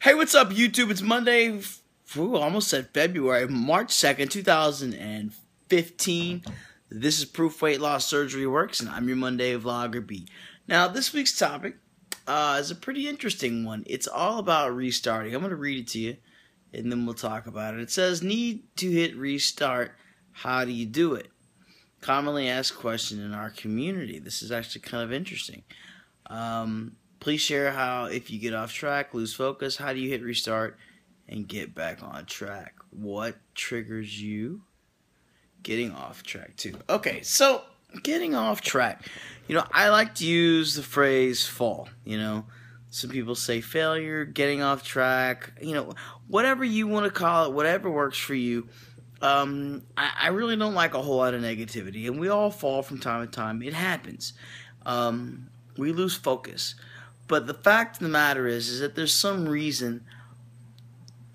Hey, what's up, YouTube? It's Monday, almost said February, March 2nd, 2015. This is Proof Weight Loss Surgery Works, and I'm your Monday vlogger, B. Now, this week's topic is a pretty interesting one. It's all about restarting. I'm going to read it to you, and then we'll talk about it. It says, need to hit restart. How do you do it? Commonly asked question in our community. This is actually kind of interesting. Please share how, if you get off track, lose focus, how do you hit restart and get back on track? What triggers you getting off track too? Okay, so getting off track. I like to use the phrase fall. Some people say failure, getting off track, whatever you want to call it, whatever works for you. I really don't like a whole lot of negativity, and we all fall from time to time. It happens. We lose focus. But the fact of the matter is that there's some reason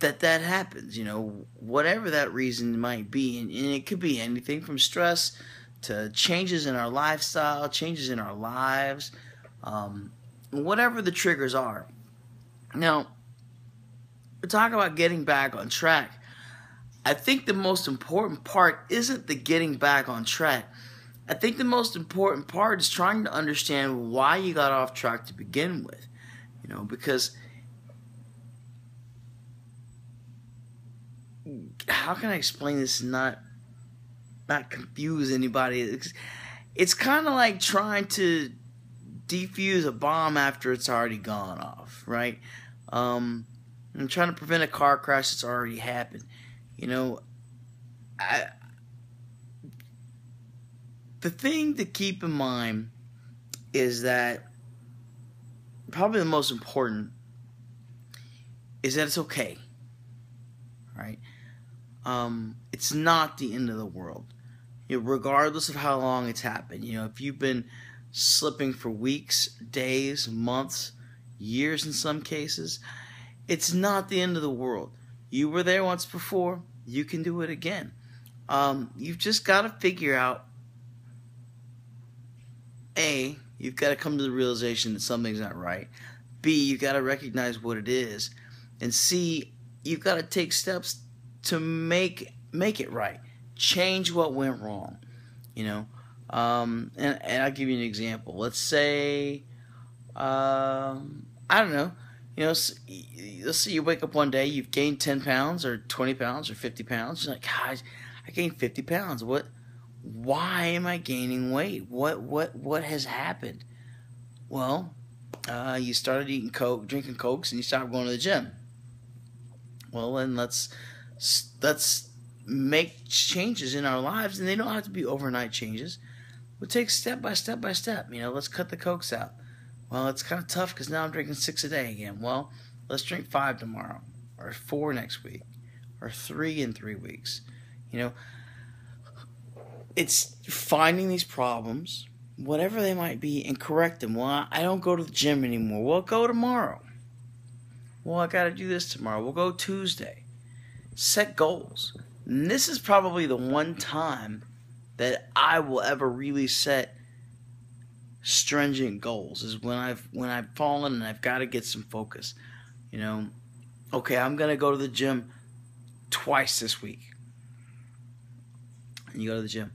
that happens, whatever that reason might be. And it could be anything from stress to changes in our lifestyle, changes in our lives, whatever the triggers are. Now, we're talking about getting back on track. I think the most important part isn't the getting back on track. I think the most important part is trying to understand why you got off track to begin with. Because how can I explain this and not confuse anybody? It's kind of like trying to defuse a bomb after it's already gone off, right? I'm trying to prevent a car crash that's already happened. The thing to keep in mind is that probably the most important is that it's okay, right? It's not the end of the world, regardless of how long it's happened. If you've been slipping for weeks, days, months, years in some cases, it's not the end of the world. You were there once before, you can do it again. You've just got to figure out, A, you've got to come to the realization that something's not right. B, you've got to recognize what it is. And C, you've got to take steps to make it right. Change what went wrong. And I'll give you an example. Let's say, I don't know. Let's say you wake up one day, you've gained 10 pounds or 20 pounds or 50 pounds. You're like, God, I gained 50 pounds. Why am I gaining weight? What has happened? Well, you started eating Coke, drinking Cokes, and you stopped going to the gym. Well, then let's make changes in our lives, and they don't have to be overnight changes. We'll take step by step by step. Let's cut the Cokes out. Well, it's kind of tough because now I'm drinking 6 a day again. Well, let's drink 5 tomorrow, or 4 next week, or 3 in 3 weeks. It's finding these problems, whatever they might be, and correct them. Well, I don't go to the gym anymore. Well, go tomorrow. Well, I got to do this tomorrow. We'll go Tuesday. Set goals. And this is probably the one time that I will ever really set stringent goals, is when I've fallen and I've got to get some focus. Okay, I'm going to go to the gym twice this week. And you go to the gym.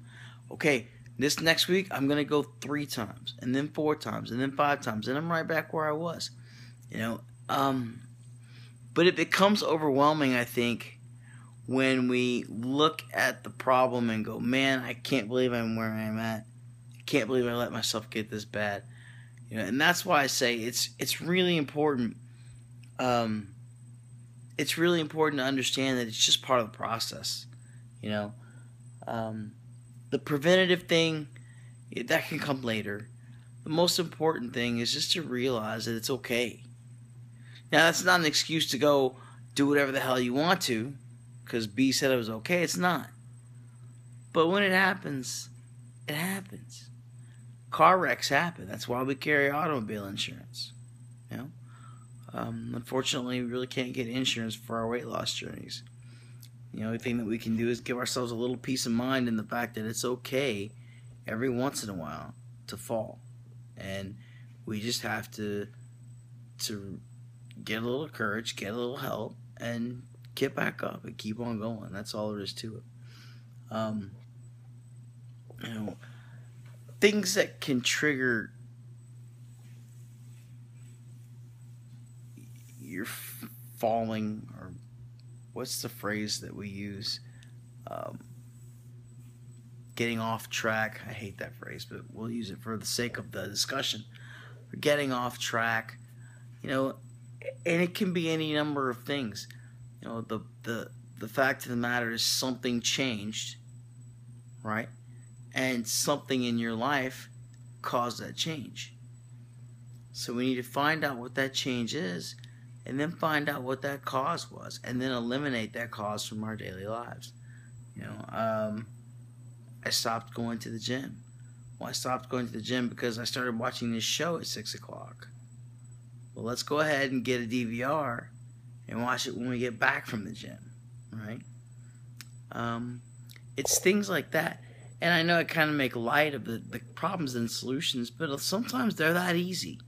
Okay, this next week I'm going to go 3 times, and then 4 times, and then 5 times, and I'm right back where I was. But it becomes overwhelming, I think, when we look at the problem and go, man, I can't believe I'm where I'm at. I can't believe I let myself get this bad. And that's why I say it's really important. It's really important to understand that it's just part of the process. The preventative thing, that can come later. The most important thing is just to realize that it's okay. Now, that's not an excuse to go do whatever the hell you want to, because B said it was okay. It's not. But when it happens, it happens. Car wrecks happen. That's why we carry automobile insurance. Unfortunately, we really can't get insurance for our weight loss journeys. The only thing that we can do is give ourselves a little peace of mind in the fact that it's okay every once in a while to fall. And we just have to get a little courage, get a little help, and get back up and keep on going. That's all there is to it. You know, things that can trigger your falling, or what's the phrase that we use? Getting off track. I hate that phrase, but we'll use it for the sake of the discussion. Getting off track, and it can be any number of things. The fact of the matter is something changed, right? And something in your life caused that change. So we need to find out what that change is, and then find out what that cause was, and then eliminate that cause from our daily lives. I stopped going to the gym. Well, I stopped going to the gym because I started watching this show at 6 o'clock. Well, let's go ahead and get a DVR and watch it when we get back from the gym, right? It's things like that. And I know I kind of make light of the problems and solutions, but sometimes they're that easy.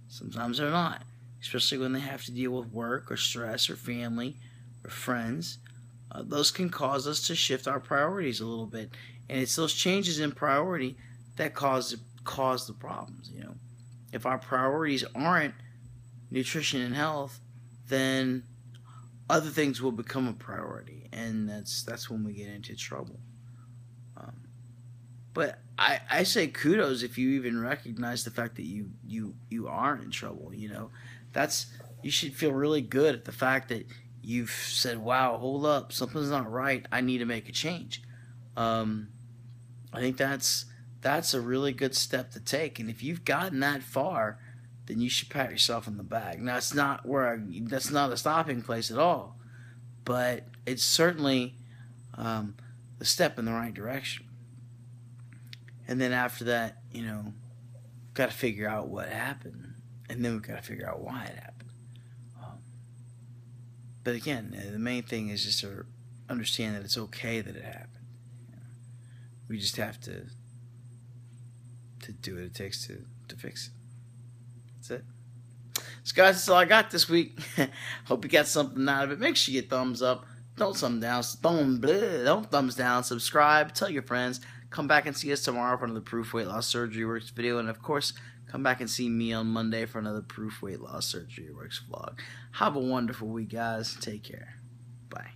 Sometimes they're not, especially when they have to deal with work or stress or family or friends. Those can cause us to shift our priorities a little bit. And it's those changes in priority that cause the problems. If our priorities aren't nutrition and health, then other things will become a priority, and that's when we get into trouble. But I say kudos if you even recognize the fact that you aren't in trouble. You should feel really good at the fact that you've said, "Wow, hold up, something's not right. I need to make a change." I think that's a really good step to take, and if you've gotten that far, then you should pat yourself on the back. Now, that's not a stopping place at all, but it's certainly a step in the right direction. And then after that, got to figure out what happened, and then we've got to figure out why it happened. But again, the main thing is just to understand that it's okay that it happened. We just have to do what it takes to fix it. That's it. So guys, that's all I got this week. Hope you got something out of it. Make sure you thumbs up. Don't thumbs down. Subscribe. Tell your friends. Come back and see us tomorrow for another Proof Weight Loss Surgery Works video. And of course, come back and see me on Monday for another Proof Weight Loss Surgery Works vlog. Have a wonderful week, guys. Take care. Bye.